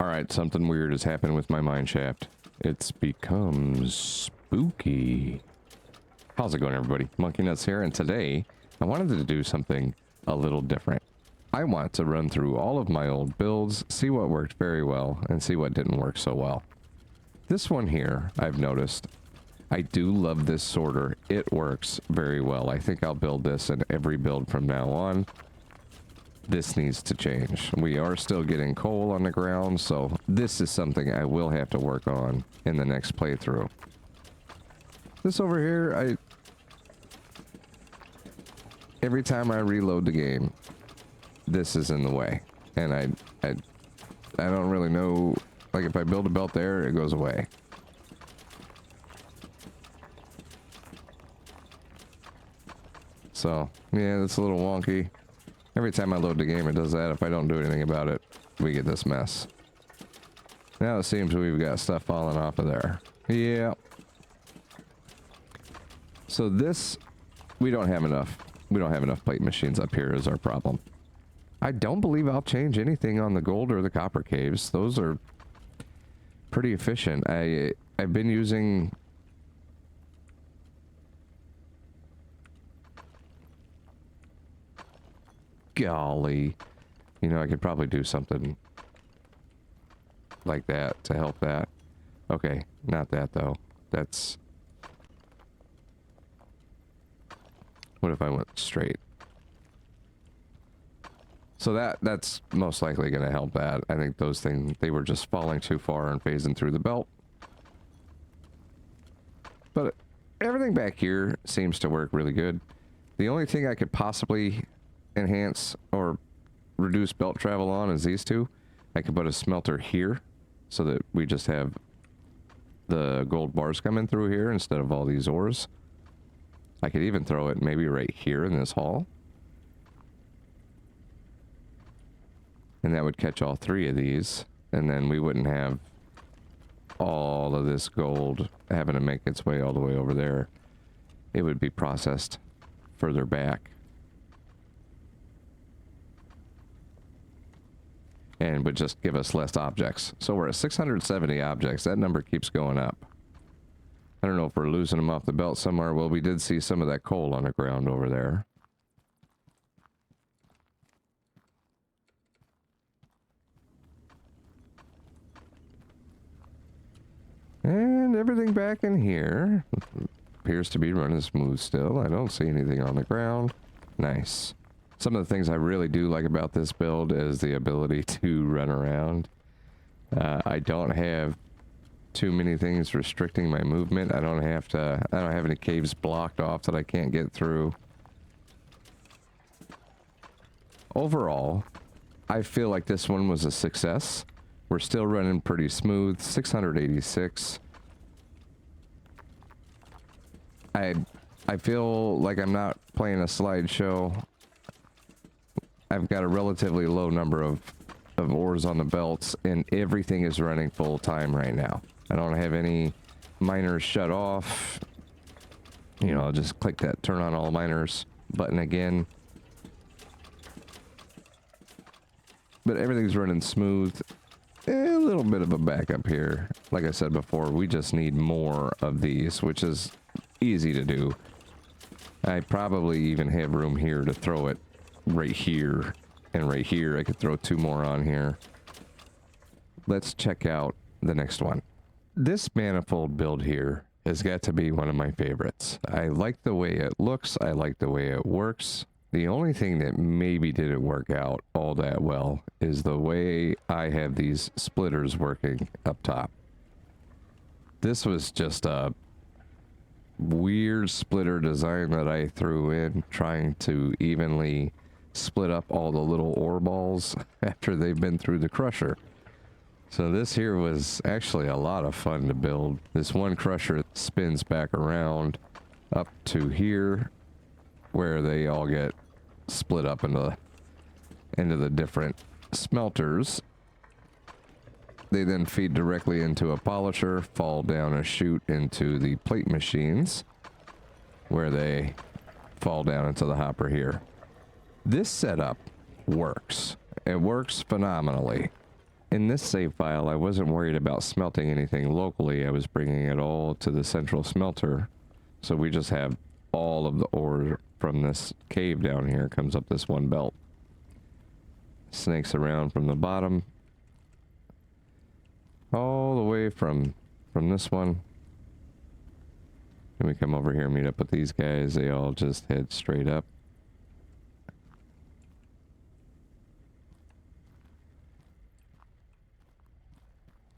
Alright, something weird has happened with my mine shaft. It's become spooky. How's it going, everybody? Monkey Nuts here, and today I wanted to do something a little different. I want to run through all of my old builds, see what worked very well, and see what didn't work so well. This one here, I've noticed, I do love this sorter. It works very well. I think I'll build this in every build from now on. This needs to change. We are still getting coal on the ground, so this is something I will have to work on in the next playthrough. This over here, every time I reload the game, this is in the way. And I don't really know, like if I build a belt there, it goes away. So, yeah, it's a little wonky. Every time I load the game, it does that. If I don't do anything about it, we get this mess. Now it seems we've got stuff falling off of there. Yeah. So this, we don't have enough plate machines up here is our problem. I don't believe I'll change anything on the gold or the copper caves. Those are pretty efficient. I've been using... Golly. You know, I could probably do something like that to help that. Okay, not that though. That's... What if I went straight? So that's most likely going to help that. I think those things, they were just falling too far and phasing through the belt. But everything back here seems to work really good. The only thing I could possibly enhance or reduce belt travel on is these two. I could put a smelter here so that we just have the gold bars coming through here instead of all these ores. I could even throw it maybe right here in this hall. And that would catch all three of these. And then we wouldn't have all of this gold having to make its way all the way over there. It would be processed further back. And would just give us less objects. So we're at 670 objects. That number keeps going up. I don't know if we're losing them off the belt somewhere. Well, we did see some of that coal on the ground over there. And everything back in here appears to be running smooth still. I don't see anything on the ground. Nice. Some of the things I really do like about this build is the ability to run around. I don't have too many things restricting my movement. I don't have any caves blocked off that I can't get through. Overall, I feel like this one was a success. We're still running pretty smooth. 686. I feel like I'm not playing a slideshow. I've got a relatively low number of ores on the belts, and everything is running full time right now. I don't have any miners shut off. You know, I'll just click that turn on all miners button again. But everything's running smooth. A little bit of a backup here. Like I said before, we just need more of these, which is easy to do. I probably even have room here to throw it right here. And right here, I could throw two more on here. Let's check out the next one. This manifold build here has got to be one of my favorites. I like the way it looks. I like the way it works. The only thing that maybe didn't work out all that well is the way I have these splitters working up top. This was just a weird splitter design that I threw in, trying to evenly split up all the little ore balls after they've been through the crusher. So this here was actually a lot of fun to build. This one crusher spins back around up to here, where they all get split up into the different smelters. They then feed directly into a polisher, fall down a chute into the plate machines, where they fall down into the hopper here. This setup works. It works phenomenally. in this save file, I wasn't worried about smelting anything locally. I was bringing it all to the central smelter. So we just have all of the ore from this cave down here comes up this one belt. Snakes around from the bottom. All the way from this one. And we come over here and meet up with these guys. They all just head straight up.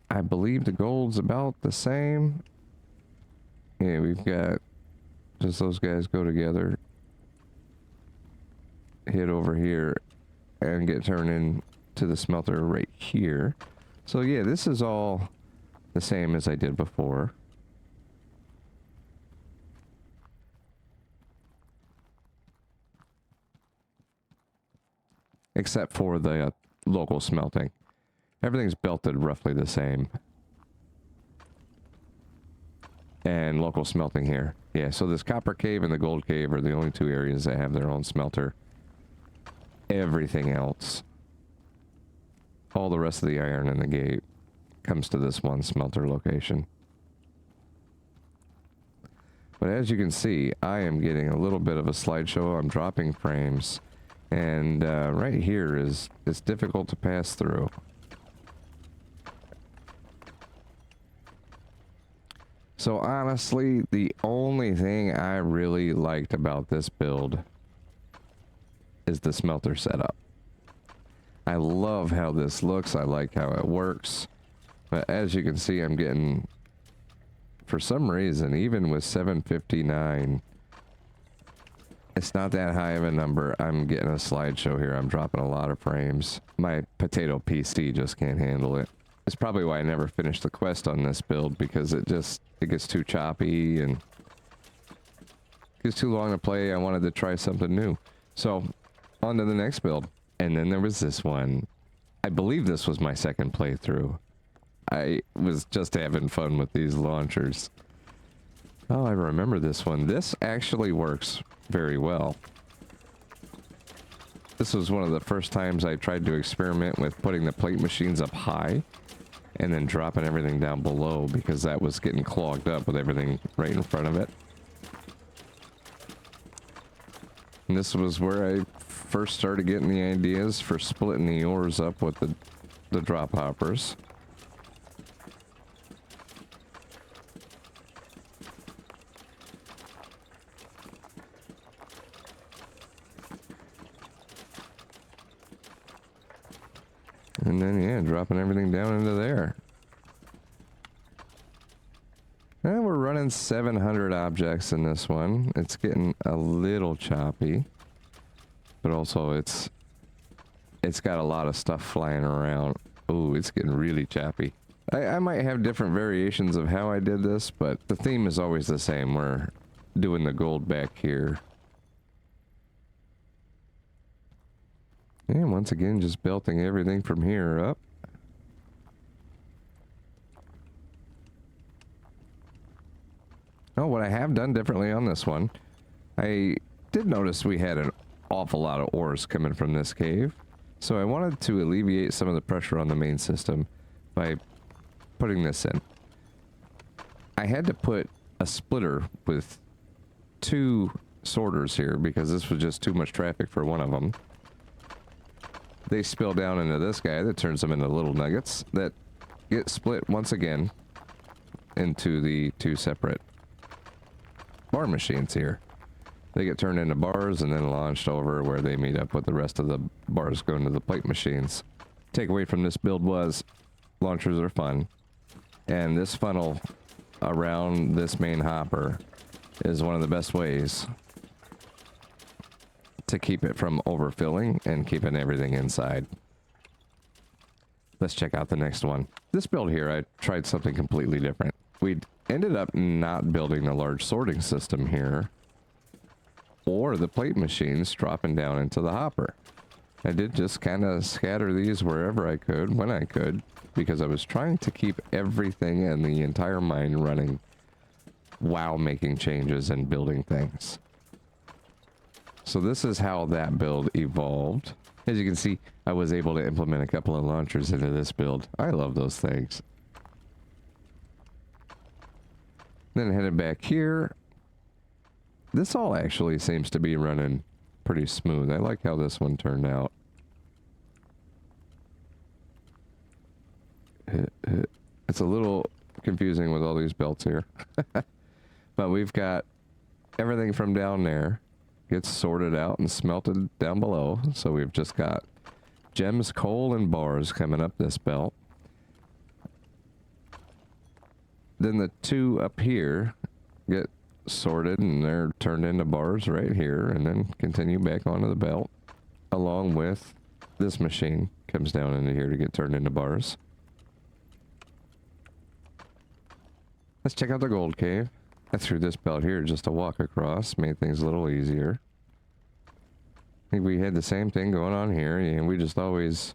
I believe the gold's about the same. Yeah, we've got just those guys go together. Hit over here and get turned into the smelter right here. So yeah, this is all the same as I did before. Except for the local smelting. Everything's belted roughly the same. And local smelting here. Yeah, so this copper cave and the gold cave are the only two areas that have their own smelter. Everything else, all the rest of the iron in the gate, comes to this one smelter location. But as you can see, I am getting a little bit of a slideshow. I'm dropping frames. And right here it's difficult to pass through. So honestly, the only thing I really liked about this build is the smelter setup. I love how this looks. I like how it works. But as you can see, I'm getting, for some reason, even with 759, it's not that high of a number. I'm getting a slideshow here. I'm dropping a lot of frames. My potato PC just can't handle it. It's probably why I never finished the quest on this build, because it gets too choppy and gets too long to play. I wanted to try something new. So, on to the next build. And then there was this one. I believe this was my second playthrough. I was just having fun with these launchers. Oh, I remember this one. This actually works very well. This was one of the first times I tried to experiment with putting the plate machines up high and then dropping everything down below, because that was getting clogged up with everything right in front of it. And this was where I first started getting the ideas for splitting the ores up with the drop hoppers. And then, yeah, dropping everything down into there. And we're running 700 objects in this one. It's getting a little choppy. But also, it's got a lot of stuff flying around. Ooh, it's getting really choppy. I might have different variations of how I did this, but the theme is always the same. We're doing the gold back here. And once again, just belting everything from here up. Oh, what I have done differently on this one, I did notice we had an awful lot of ores coming from this cave. So I wanted to alleviate some of the pressure on the main system by putting this in. I had to put a splitter with 2 sorters here because this was just too much traffic for one of them. They spill down into this guy that turns them into little nuggets that get split once again into the 2 separate bar machines here. They get turned into bars and then launched over where they meet up with the rest of the bars going to the plate machines. Takeaway from this build was launchers are fun, and this funnel around this main hopper is one of the best ways to keep it from overfilling and keeping everything inside. Let's check out the next one. This build here, I tried something completely different. We ended up not building the large sorting system here, or the plate machines dropping down into the hopper. I did just kind of scatter these wherever I could, when I could, because I was trying to keep everything in the entire mine running while making changes and building things. So this is how that build evolved. As you can see, I was able to implement a couple of launchers into this build. I love those things. Then headed back here. This all actually seems to be running pretty smooth. I like how this one turned out. It's a little confusing with all these belts here. But we've got everything from down there gets sorted out and smelted down below. So we've just got gems, coal, and bars coming up this belt. Then the two up here get sorted and they're turned into bars right here, and then continue back onto the belt, along with this machine comes down into here to get turned into bars. Let's check out the gold cave. I threw this belt here just to walk across, made things a little easier. I think we had the same thing going on here, and we just always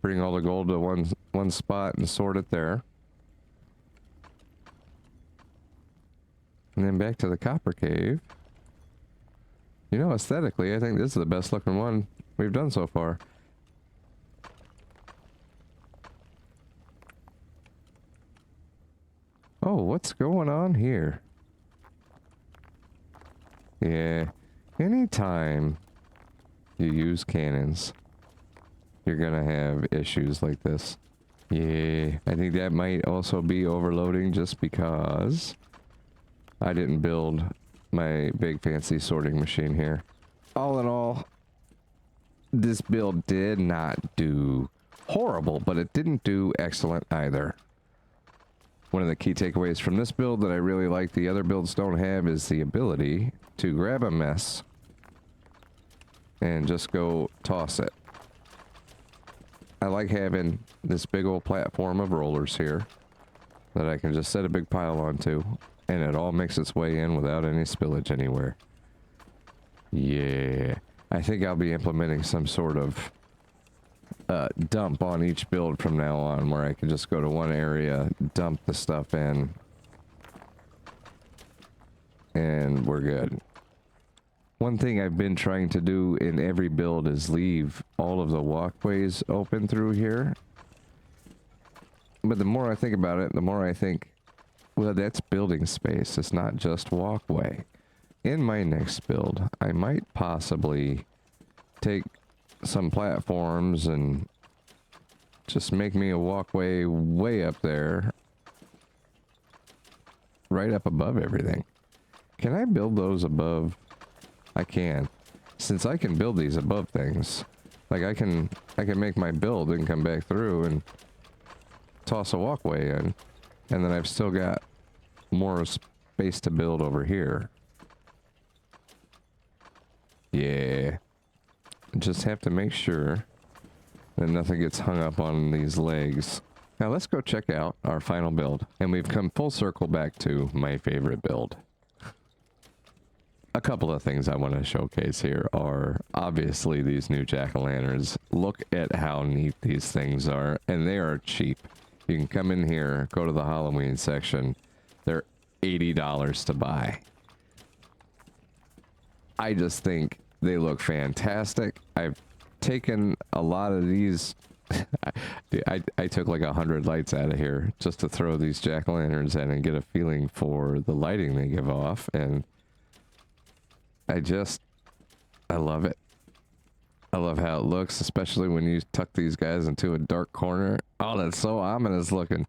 bring all the gold to one spot and sort it there. And then back to the copper cave. You know, aesthetically, I think this is the best looking one we've done so far. Oh, what's going on here? Yeah, anytime you use cannons, you're gonna have issues like this. Yeah, I think that might also be overloading just because I didn't build my big fancy sorting machine here. All in all, this build did not do horrible, but it didn't do excellent either. One of the key takeaways from this build that I really like the other builds don't have is the ability to grab a mess and just go toss it. I like having this big old platform of rollers here that I can just set a big pile onto, and it all makes its way in without any spillage anywhere. Yeah, I think I'll be implementing some sort of dump on each build from now on, where I can just go to one area, dump the stuff in, and we're good. One thing I've been trying to do in every build is leave all of the walkways open through here. But the more I think about it, the more I think, well, that's building space. It's not just walkway. In my next build, I might possibly take some platforms and just make me a walkway way up there, right up above everything. Can I build those above? I can. Since I can build these above things, like I can make my build and come back through and toss a walkway in, and then I've still got more space to build over here. Yeah. Just have to make sure that nothing gets hung up on these legs. Now let's go check out our final build. And we've come full circle back to my favorite build. A couple of things I want to showcase here are obviously these new jack-o'-lanterns. Look at how neat these things are, and they are cheap. You can come in here, go to the Halloween section. They're $80 to buy. I just think they look fantastic. I've taken a lot of these. I took like 100 lights out of here just to throw these jack-o'-lanterns in and get a feeling for the lighting they give off, and I love it. I love how it looks, especially when you tuck these guys into a dark corner. Oh, that's so ominous looking.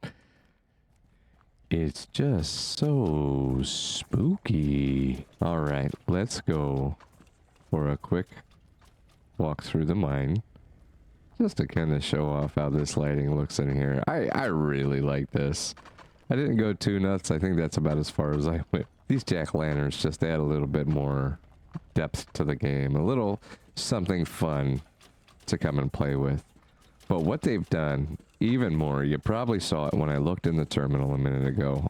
It's just so spooky. All right, let's go for a quick walk through the mine, just to kind of show off how this lighting looks in here. I really like this. I didn't go too nuts. I think that's about as far as I went. These jack-o'-lanterns just add a little bit more depth to the game, a little something fun to come and play with. But what they've done even more, you probably saw it when I looked in the terminal a minute ago.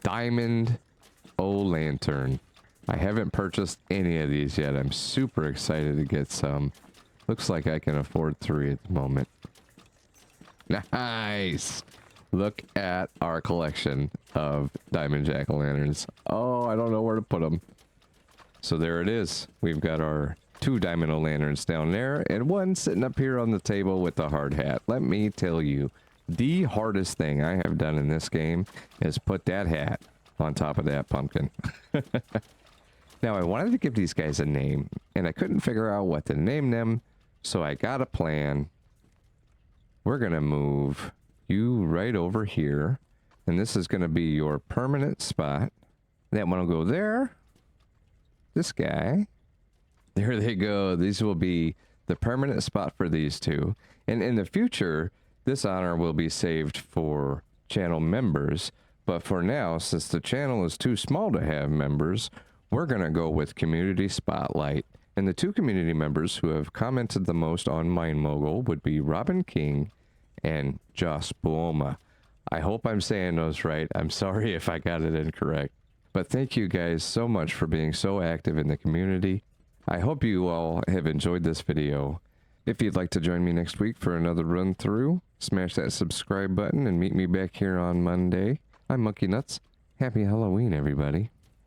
Diamond O-Lantern. I haven't purchased any of these yet. I'm super excited to get some. Looks like I can afford 3 at the moment. Nice! Look at our collection of diamond jack-o'-lanterns. Oh, I don't know where to put them. So there it is. We've got our 2 diamond lanterns down there and one sitting up here on the table with the hard hat. Let me tell you, the hardest thing I have done in this game is put that hat on top of that pumpkin. Now, I wanted to give these guys a name, and I couldn't figure out what to name them, so I got a plan. We're going to move you right over here, and this is going to be your permanent spot. That one will go there. This guy. There they go. These will be the permanent spot for these 2. And in the future, this honor will be saved for channel members. But for now, since the channel is too small to have members, we're going to go with Community Spotlight. And the 2 community members who have commented the most on MineMogul would be Robin King and Joss Buoma. I hope I'm saying those right. I'm sorry if I got it incorrect. But thank you guys so much for being so active in the community. I hope you all have enjoyed this video. If you'd like to join me next week for another run through, smash that subscribe button and meet me back here on Monday. I'm Monkey Nuts. Happy Halloween, everybody.